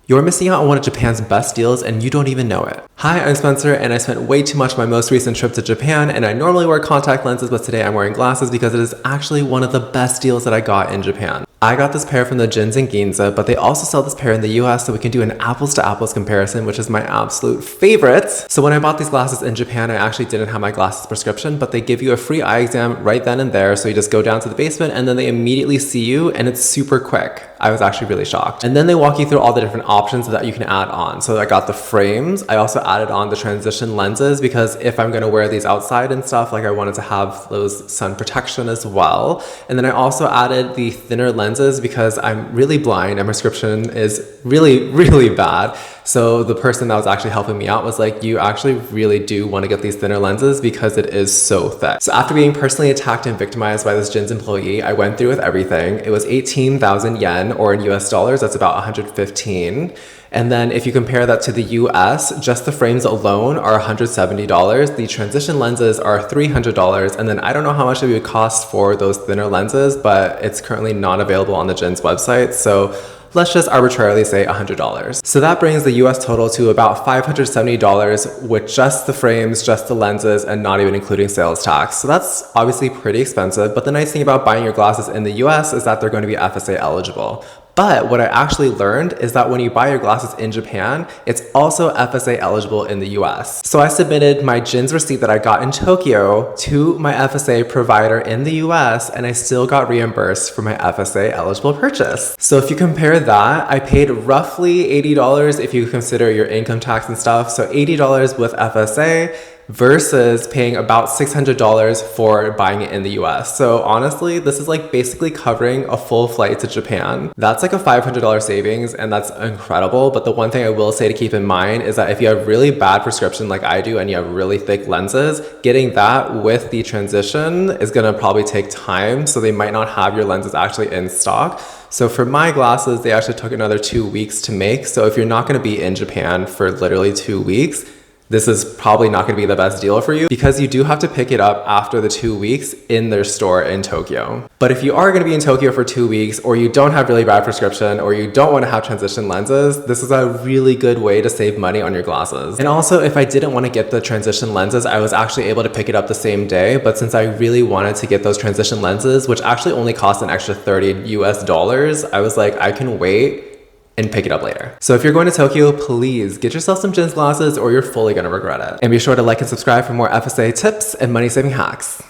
You're missing out on one of Japan's best deals and you don't even know it. Hi, I'm Spencer and I spent way too much of my most recent trip to Japan, and I normally wear contact lenses, but today I'm wearing glasses because it is actually one of the best deals that I got in Japan. I got this pair from the JINS in Ginza, but they also sell this pair in the US, so we can do an apples to apples comparison, which is my absolute favorite. So when I bought these glasses in Japan, I actually didn't have my glasses prescription, but they give you a free eye exam right then and there. So you just go down to the basement and then they immediately see you, and it's super quick. I was actually really shocked. And then they walk you through all the different options that you can add on. So I got the frames. I also added on the transition lenses because if I'm gonna wear these outside and stuff, like I wanted to have those sun protection as well. And then I also added the thinner lenses because I'm really blind and my prescription is really bad. So the person that was actually helping me out was like, you actually really do want to get these thinner lenses because it is so thick. So after being personally attacked and victimized by this JINS employee, I went through with everything. It was 18,000 yen, or in US dollars, that's about 115. And then if you compare that to the US, just the frames alone are $170. The transition lenses are $300. And then I don't know how much it would cost for those thinner lenses, but it's currently not available on the JINS website. So let's just arbitrarily say $100. So that brings the US total to about $570 with just the frames, just the lenses, and not even including sales tax. So that's obviously pretty expensive, but the nice thing about buying your glasses in the US is that they're going to be FSA eligible. But what I actually learned is that when you buy your glasses in Japan, it's also FSA eligible in the US. So I submitted my JINS receipt that I got in Tokyo to my FSA provider in the US, and I still got reimbursed for my FSA eligible purchase. So if you compare that, I paid roughly $80 if you consider your income tax and stuff. So $80 with FSA versus paying about $600 for buying it in the US. So honestly, this is like basically covering a full flight to Japan. That's like a $500 savings, and that's incredible. But the one thing I will say to keep in mind is that if you have really bad prescription like I do and you have really thick lenses, getting that with the transition is gonna probably take time. So they might not have your lenses actually in stock. So for my glasses, they actually took another 2 weeks to make. So if you're not gonna be in Japan for literally 2 weeks, this is probably not going to be the best deal for you because you do have to pick it up after the 2 weeks in their store in Tokyo. But if you are going to be in Tokyo for 2 weeks, or you don't have really bad prescription, or you don't want to have transition lenses, this is a really good way to save money on your glasses. And also, if I didn't want to get the transition lenses, I was actually able to pick it up the same day. But since I really wanted to get those transition lenses, which actually only cost an extra $30 US, I was like, I can wait and pick it up later. So if you're going to Tokyo, please get yourself some JINS glasses or you're fully gonna regret it. And be sure to like and subscribe for more FSA tips and money saving hacks.